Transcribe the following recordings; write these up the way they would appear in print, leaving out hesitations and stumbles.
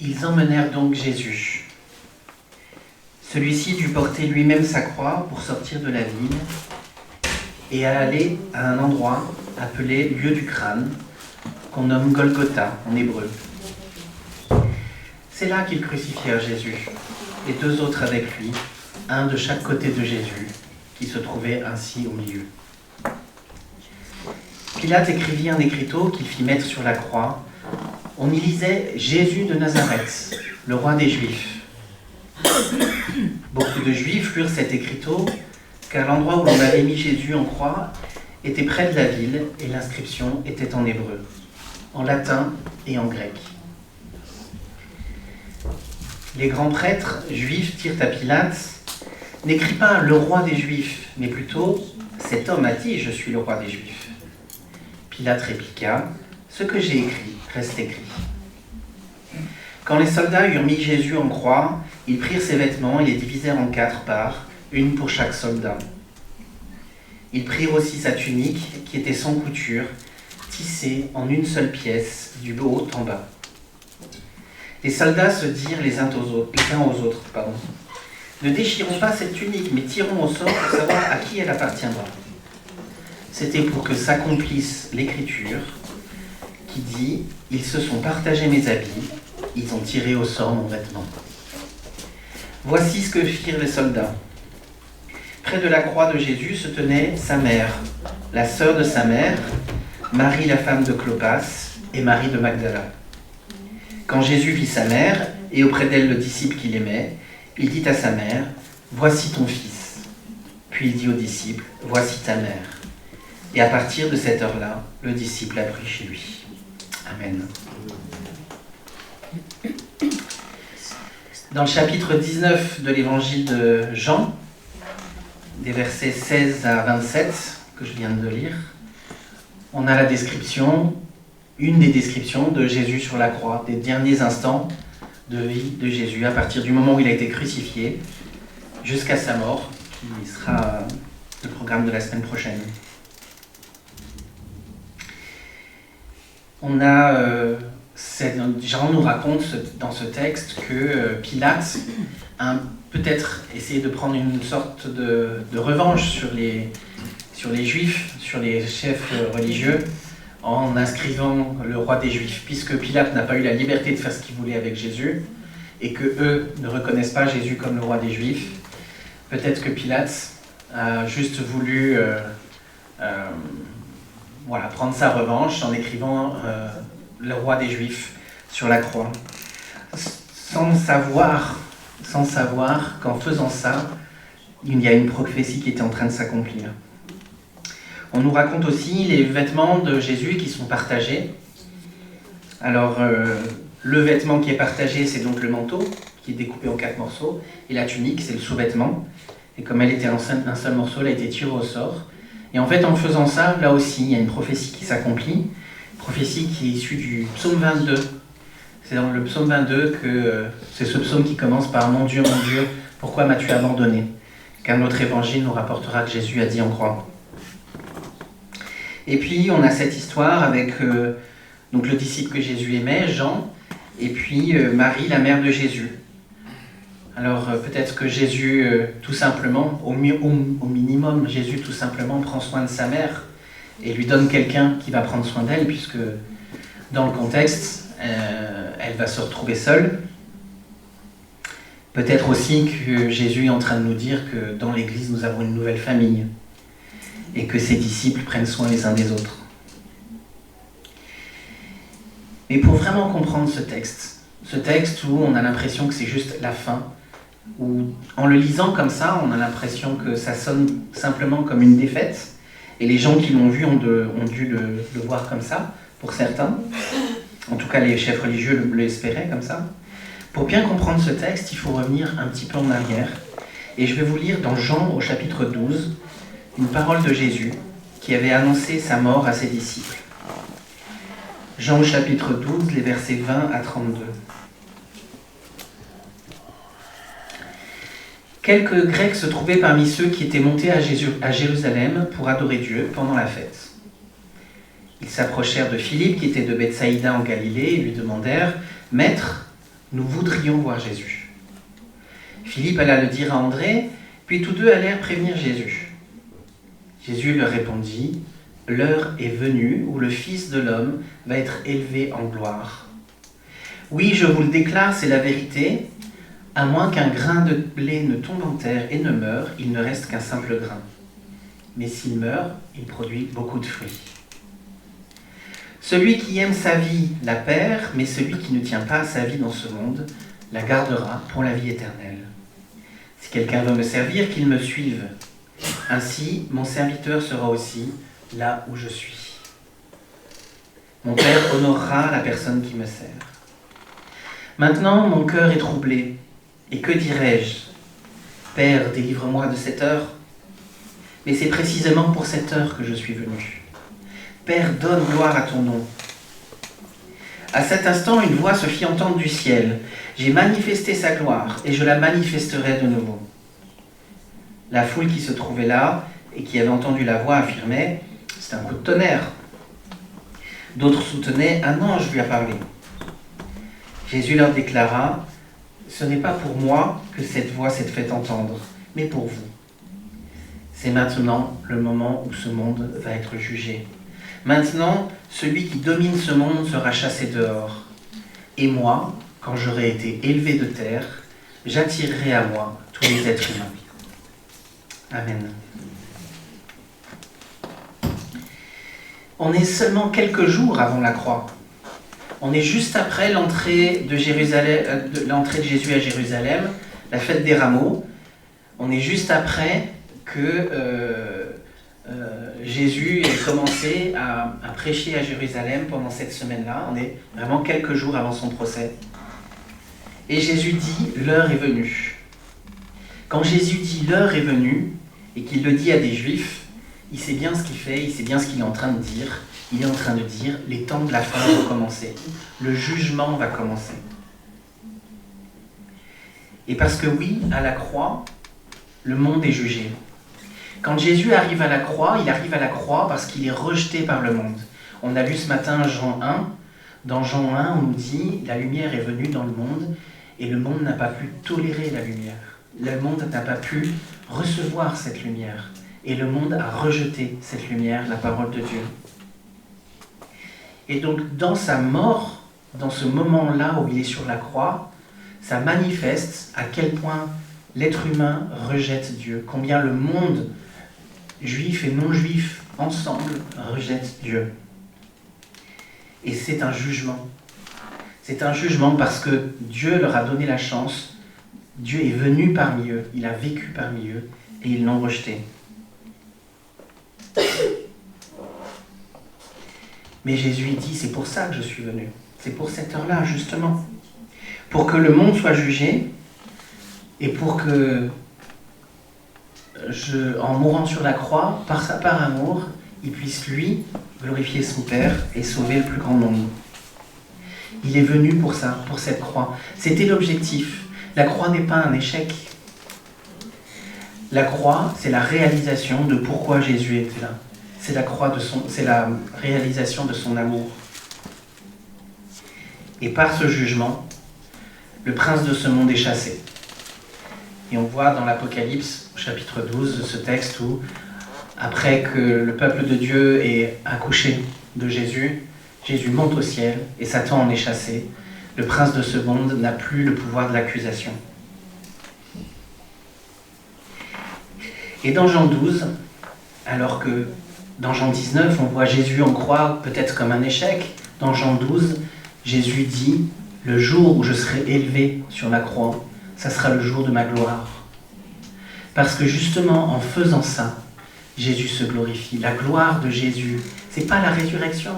Ils emmenèrent donc Jésus. Celui-ci dut porter lui-même sa croix pour sortir de la ville et aller à un endroit appelé lieu du crâne, qu'on nomme Golgotha en hébreu. C'est là qu'ils crucifièrent Jésus, et deux autres avec lui, un de chaque côté de Jésus, qui se trouvait ainsi au milieu. Pilate écrivit un écriteau qu'il fit mettre sur la croix. On y lisait « Jésus de Nazareth, le roi des Juifs ». Beaucoup de Juifs lurent cet écriteau, car l'endroit où l'on avait mis Jésus en croix était près de la ville et l'inscription était en hébreu, en latin et en grec. Les grands prêtres juifs dirent à Pilate « N'écris pas le roi des Juifs, mais plutôt cet homme a dit je suis le roi des Juifs ». Pilate répliqua « Ce que j'ai écrit reste écrit ». Quand les soldats eurent mis Jésus en croix, ils prirent ses vêtements et les divisèrent en 4 parts, une pour chaque soldat. Ils prirent aussi sa tunique, qui était sans couture, tissée en une seule pièce, du haut en bas. Les soldats se dirent les uns aux autres, ne déchirons pas cette tunique, mais tirons au sort pour savoir à qui elle appartiendra. C'était pour que s'accomplisse l'écriture qui dit « Ils se sont partagés mes habits, ils ont tiré au sort mon vêtement. » Voici ce que firent les soldats. Près de la croix de Jésus se tenait sa mère, la sœur de sa mère, Marie la femme de Clopas et Marie de Magdala. Quand Jésus vit sa mère et auprès d'elle le disciple qu'il aimait, il dit à sa mère « Voici ton fils ». Puis il dit au disciple « Voici ta mère ». Et à partir de cette heure-là, le disciple a pris chez lui. Amen. Dans le chapitre 19 de l'évangile de Jean, des versets 16 à 27, que je viens de lire, on a la description, une des descriptions de Jésus sur la croix, des derniers instants de vie de Jésus, à partir du moment où il a été crucifié, jusqu'à sa mort, qui sera le programme de la semaine prochaine. Jean nous raconte dans ce texte que Pilate a peut-être essayé de prendre une sorte de revanche sur les Juifs, sur les chefs religieux, en inscrivant le roi des Juifs, puisque Pilate n'a pas eu la liberté de faire ce qu'il voulait avec Jésus, et que eux ne reconnaissent pas Jésus comme le roi des Juifs. Peut-être que Pilate a juste voulu prendre sa revanche en écrivant le roi des Juifs sur la croix, sans savoir qu'en faisant ça, il y a une prophétie qui était en train de s'accomplir. On nous raconte aussi les vêtements de Jésus qui sont partagés. Alors, le vêtement qui est partagé, c'est donc le manteau, qui est découpé en 4 morceaux, et la tunique, c'est le sous-vêtement. Et comme elle était un seul morceau, elle a été tirée au sort. Et en fait, en faisant ça, là aussi, il y a une prophétie qui s'accomplit, prophétie qui est issue du psaume 22. C'est dans le psaume 22 que c'est ce psaume qui commence par « Mon Dieu, pourquoi m'as-tu abandonné ?» Qu'un autre évangile nous rapportera que Jésus a dit en croix. Et puis, on a cette histoire avec donc le disciple que Jésus aimait, Jean, et puis Marie, la mère de Jésus. Alors peut-être que Jésus, tout simplement, au minimum, Jésus tout simplement prend soin de sa mère et lui donne quelqu'un qui va prendre soin d'elle, puisque dans le contexte, elle va se retrouver seule. Peut-être aussi que Jésus est en train de nous dire que dans l'Église, nous avons une nouvelle famille et que ses disciples prennent soin les uns des autres. Mais pour vraiment comprendre ce texte où on a l'impression que c'est juste la fin, où en le lisant comme ça, on a l'impression que ça sonne simplement comme une défaite, et les gens qui l'ont vu ont dû le voir comme ça, pour certains. En tout cas, les chefs religieux l'espéraient comme ça. Pour bien comprendre ce texte, il faut revenir un petit peu en arrière. Et je vais vous lire dans Jean, au chapitre 12, une parole de Jésus qui avait annoncé sa mort à ses disciples. Jean, au chapitre 12, les versets 20 à 32. Quelques Grecs se trouvaient parmi ceux qui étaient montés à Jérusalem pour adorer Dieu pendant la fête. Ils s'approchèrent de Philippe, qui était de Bethsaïda en Galilée, et lui demandèrent « Maître, Nous voudrions voir Jésus. » Philippe alla le dire à André, puis tous deux allèrent prévenir Jésus. Jésus leur répondit, « L'heure est venue où le Fils de l'homme va être élevé en gloire. Oui, je vous le déclare, c'est la vérité. À moins qu'un grain de blé ne tombe en terre et ne meure, il ne reste qu'un simple grain. Mais s'il meurt, il produit beaucoup de fruits. Celui qui aime sa vie la perd, mais celui qui ne tient pas sa vie dans ce monde la gardera pour la vie éternelle. Si quelqu'un veut me servir, qu'il me suive. Ainsi, mon serviteur sera aussi là où je suis. Mon Père honorera la personne qui me sert. Maintenant, mon cœur est troublé. Et que dirais-je ? Père, délivre-moi de cette heure. Mais c'est précisément pour cette heure que je suis venu. Père, donne gloire à ton nom. À cet instant, une voix se fit entendre du ciel. J'ai manifesté sa gloire, et je la manifesterai de nouveau. La foule qui se trouvait là, et qui avait entendu la voix, affirmait « C'est un coup de tonnerre ». D'autres soutenaient « Un ange lui a parlé ». Jésus leur déclara « Ce n'est pas pour moi que cette voix s'est fait entendre, mais pour vous. C'est maintenant le moment où ce monde va être jugé. Maintenant, celui qui domine ce monde sera chassé dehors. Et moi, quand j'aurai été élevé de terre, j'attirerai à moi tous les êtres humains. » Amen. On est seulement quelques jours avant la croix. On est juste après l'entrée de Jésus à Jérusalem, la fête des rameaux. On est juste après que Jésus ait commencé à prêcher à Jérusalem pendant cette semaine-là. On est vraiment quelques jours avant son procès. Et Jésus dit « L'heure est venue ». Quand Jésus dit « L'heure est venue » et qu'il le dit à des Juifs, il sait bien ce qu'il fait, il sait bien ce qu'il est en train de dire. Il est en train de dire « Les temps de la fin vont commencer. Le jugement va commencer. » Et parce que oui, à la croix, le monde est jugé. Quand Jésus arrive à la croix, il arrive à la croix parce qu'il est rejeté par le monde. On a lu ce matin Jean 1. Dans Jean 1, on nous dit « La lumière est venue dans le monde et le monde n'a pas pu tolérer la lumière. Le monde n'a pas pu recevoir cette lumière. Et le monde a rejeté cette lumière, la parole de Dieu. » Et donc, dans sa mort, dans ce moment-là où il est sur la croix, ça manifeste à quel point l'être humain rejette Dieu, combien le monde, juif et non-juif, ensemble, rejette Dieu. Et c'est un jugement. C'est un jugement parce que Dieu leur a donné la chance. Dieu est venu parmi eux, il a vécu parmi eux, et ils l'ont rejeté. Mais Jésus dit, c'est pour ça que je suis venu. C'est pour cette heure-là, justement. Pour que le monde soit jugé, et pour que, en mourant sur la croix, par amour, il puisse, lui, glorifier son Père et sauver le plus grand nombre. Il est venu pour ça, pour cette croix. C'était l'objectif. La croix n'est pas un échec. La croix, c'est la réalisation de pourquoi Jésus était là. C'est la réalisation de son amour. Et par ce jugement, le prince de ce monde est chassé. Et on voit dans l'Apocalypse, chapitre 12, ce texte où, après que le peuple de Dieu ait accouché de Jésus, Jésus monte au ciel et Satan en est chassé. Le prince de ce monde n'a plus le pouvoir de l'accusation. Et dans Jean 12, alors que dans Jean 19, on voit Jésus en croix peut-être comme un échec, dans Jean 12, Jésus dit « Le jour où je serai élevé sur la croix, ça sera le jour de ma gloire. » Parce que justement, en faisant ça, Jésus se glorifie. La gloire de Jésus, ce n'est pas la résurrection.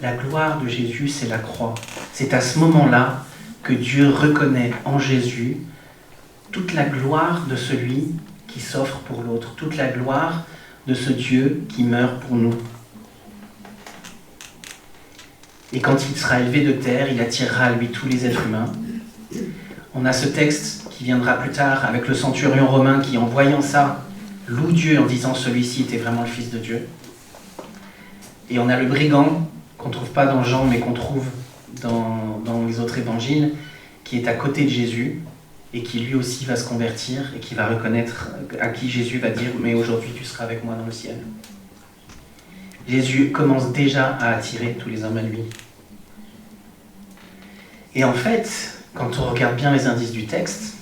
La gloire de Jésus, c'est la croix. C'est à ce moment-là que Dieu reconnaît en Jésus toute la gloire de celui qui s'offre pour l'autre, toute la gloire de ce Dieu qui meurt pour nous. Et quand il sera élevé de terre, il attirera à lui tous les êtres humains. On a ce texte qui viendra plus tard avec le centurion romain qui, en voyant ça, loue Dieu en disant « celui-ci était vraiment le Fils de Dieu ». Et on a le brigand, qu'on ne trouve pas dans Jean, mais qu'on trouve dans les autres évangiles, qui est à côté de Jésus et qui lui aussi va se convertir et qui va reconnaître, à qui Jésus va dire « Mais aujourd'hui tu seras avec moi dans le ciel ». Jésus commence déjà à attirer tous les hommes à lui. Et en fait, quand on regarde bien les indices du texte,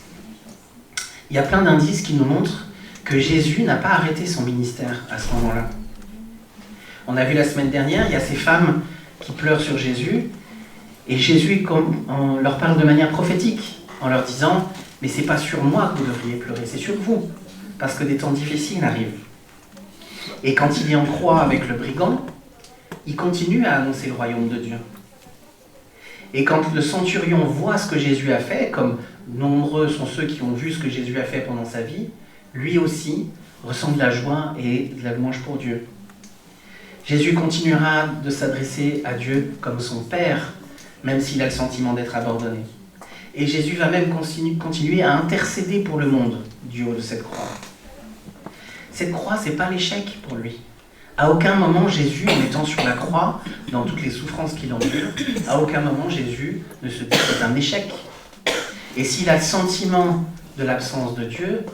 il y a plein d'indices qui nous montrent que Jésus n'a pas arrêté son ministère à ce moment-là. On a vu la semaine dernière, il y a ces femmes qui pleurent sur Jésus, et Jésus on leur parle de manière prophétique, en leur disant « Mais c'est pas sur moi que vous devriez pleurer, c'est sur vous, parce que des temps difficiles arrivent. » Et quand il est en croix avec le brigand, il continue à annoncer le royaume de Dieu. Et quand le centurion voit ce que Jésus a fait, comme nombreux sont ceux qui ont vu ce que Jésus a fait pendant sa vie, lui aussi ressent de la joie et de la louange pour Dieu. Jésus continuera de s'adresser à Dieu comme son Père, même s'il a le sentiment d'être abandonné. Et Jésus va même continuer à intercéder pour le monde du haut de cette croix. Cette croix, ce n'est pas l'échec pour lui. À aucun moment, Jésus, en étant sur la croix, dans toutes les souffrances qu'il endure, à aucun moment, Jésus ne se dit que c'est un échec. Et s'il a le sentiment de l'absence de Dieu,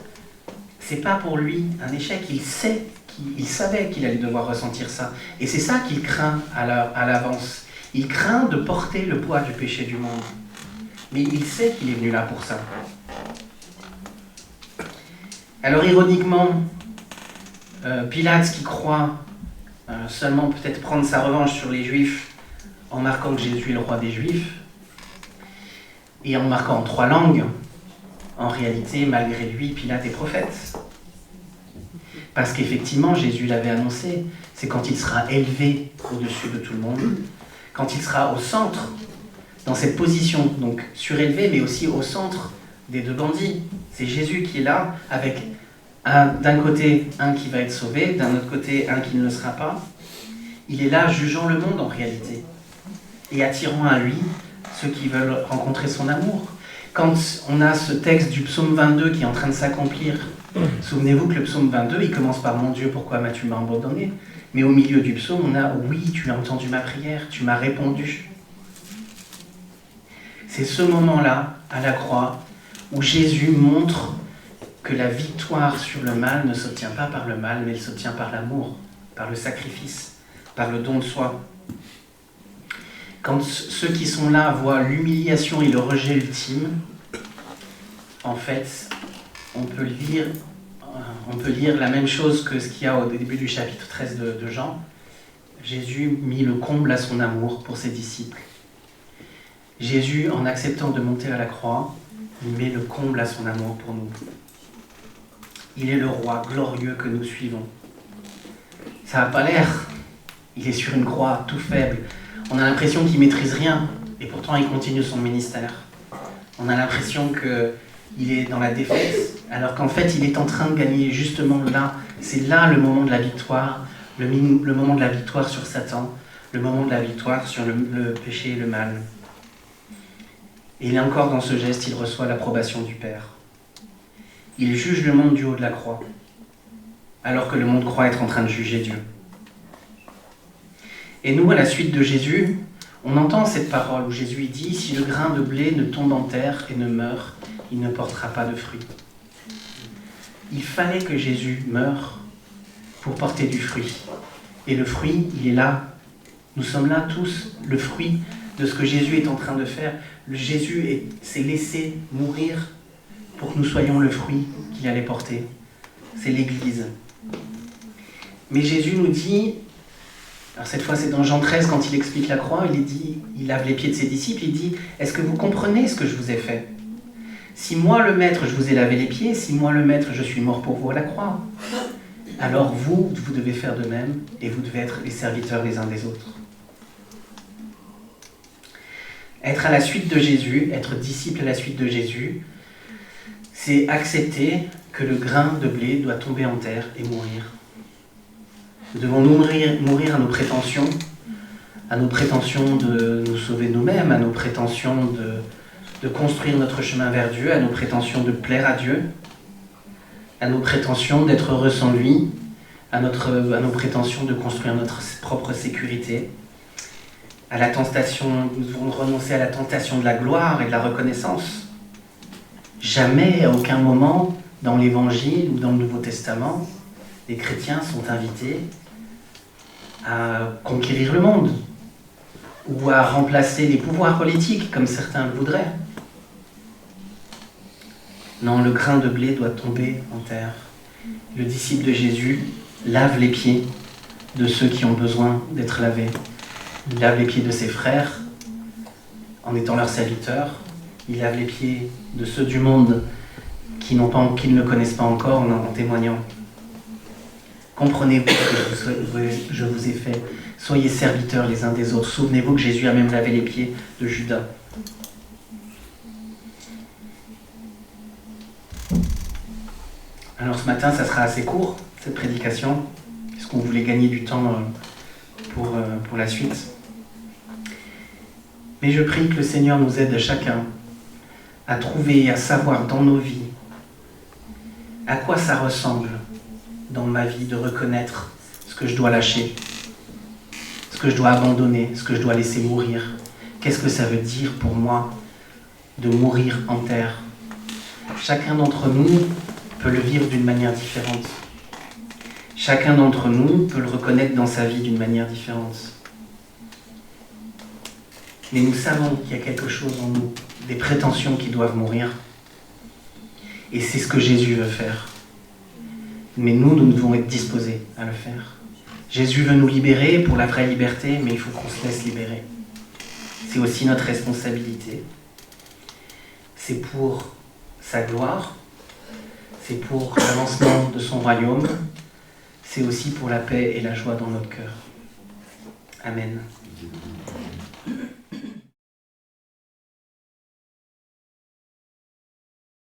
c'est pas pour lui un échec. Il savait qu'il allait devoir ressentir ça. Et c'est ça qu'il craint à l'avance. Il craint de porter le poids du péché du monde. Mais il sait qu'il est venu là pour ça. Alors ironiquement, Pilate qui croit seulement peut-être prendre sa revanche sur les Juifs en marquant que Jésus est le roi des Juifs, et en marquant en 3 langues, en réalité, malgré lui, Pilate est prophète. Parce qu'effectivement, Jésus l'avait annoncé, c'est quand il sera élevé au-dessus de tout le monde, quand il sera au centre, dans cette position, donc surélevé, mais aussi au centre des 2 bandits. C'est Jésus qui est là, avec d'un côté un qui va être sauvé, d'un autre côté un qui ne le sera pas. Il est là jugeant le monde en réalité, et attirant à lui ceux qui veulent rencontrer son amour. Quand on a ce texte du psaume 22 qui est en train de s'accomplir, souvenez-vous que le psaume 22, il commence par « Mon Dieu, pourquoi m'as-tu abandonné ?» Mais au milieu du psaume, on a « Oui, tu as entendu ma prière, tu m'as répondu ». C'est ce moment-là, à la croix, où Jésus montre que la victoire sur le mal ne s'obtient pas par le mal, mais elle s'obtient par l'amour, par le sacrifice, par le don de soi. Quand ceux qui sont là voient l'humiliation et le rejet ultime, en fait, on peut lire la même chose que ce qu'il y a au début du chapitre 13 de Jean. Jésus mit le comble à son amour pour ses disciples. Jésus, en acceptant de monter à la croix, il met le comble à son amour pour nous. Il est le roi glorieux que nous suivons. Ça n'a pas l'air. Il est sur une croix, tout faible. On a l'impression qu'il ne maîtrise rien, et pourtant il continue son ministère. On a l'impression qu'il est dans la défaite, alors qu'en fait il est en train de gagner justement là. C'est là le moment de la victoire, le moment de la victoire sur Satan, le moment de la victoire sur le péché et le mal. Et là encore, dans ce geste, il reçoit l'approbation du Père. Il juge le monde du haut de la croix, alors que le monde croit être en train de juger Dieu. Et nous, à la suite de Jésus, on entend cette parole où Jésus dit « Si le grain de blé ne tombe en terre et ne meurt, il ne portera pas de fruit. » Il fallait que Jésus meure pour porter du fruit. Et le fruit, il est là. Nous sommes là tous, le fruit de ce que Jésus est en train de faire. Jésus s'est laissé mourir pour que nous soyons le fruit qu'il allait porter. C'est l'Église. Mais Jésus nous dit, alors cette fois c'est dans Jean 13 quand il explique la croix, il lave les pieds de ses disciples, il dit « Est-ce que vous comprenez ce que je vous ai fait ? Si moi le Maître, je vous ai lavé les pieds, si moi le Maître, je suis mort pour vous à la croix, alors vous devez faire de même et vous devez être les serviteurs les uns des autres. » Être à la suite de Jésus, être disciple à la suite de Jésus, c'est accepter que le grain de blé doit tomber en terre et mourir. Nous devons mourir à nos prétentions de nous sauver nous-mêmes, à nos prétentions de construire notre chemin vers Dieu, à nos prétentions de plaire à Dieu, à nos prétentions d'être heureux sans lui, à nos prétentions de construire notre propre sécurité. à la tentation, nous devons renoncer à la tentation de la gloire et de la reconnaissance. Jamais, à aucun moment, dans l'Évangile ou dans le Nouveau Testament, les chrétiens sont invités à conquérir le monde ou à remplacer les pouvoirs politiques comme certains le voudraient. Non, le grain de blé doit tomber en terre. Le disciple de Jésus lave les pieds de ceux qui ont besoin d'être lavés. Il lave les pieds de ses frères en étant leurs serviteurs. Il lave les pieds de ceux du monde qui ne le connaissent pas encore en témoignant. Comprenez-vous ce que je vous ai fait. Soyez serviteurs les uns des autres. Souvenez-vous que Jésus a même lavé les pieds de Judas. Alors ce matin, ça sera assez court, cette prédication, puisqu'on voulait gagner du temps pour la suite. Mais je prie que le Seigneur nous aide chacun à trouver et à savoir dans nos vies à quoi ça ressemble dans ma vie de reconnaître ce que je dois lâcher, ce que je dois abandonner, ce que je dois laisser mourir. Qu'est-ce que ça veut dire pour moi de mourir en terre? Chacun d'entre nous peut le vivre d'une manière différente. Chacun d'entre nous peut le reconnaître dans sa vie d'une manière différente. Mais nous savons qu'il y a quelque chose en nous, des prétentions qui doivent mourir. Et c'est ce que Jésus veut faire. Mais nous devons être disposés à le faire. Jésus veut nous libérer pour la vraie liberté, mais il faut qu'on se laisse libérer. C'est aussi notre responsabilité. C'est pour sa gloire, c'est pour l'avancement de son royaume, c'est aussi pour la paix et la joie dans notre cœur. Amen.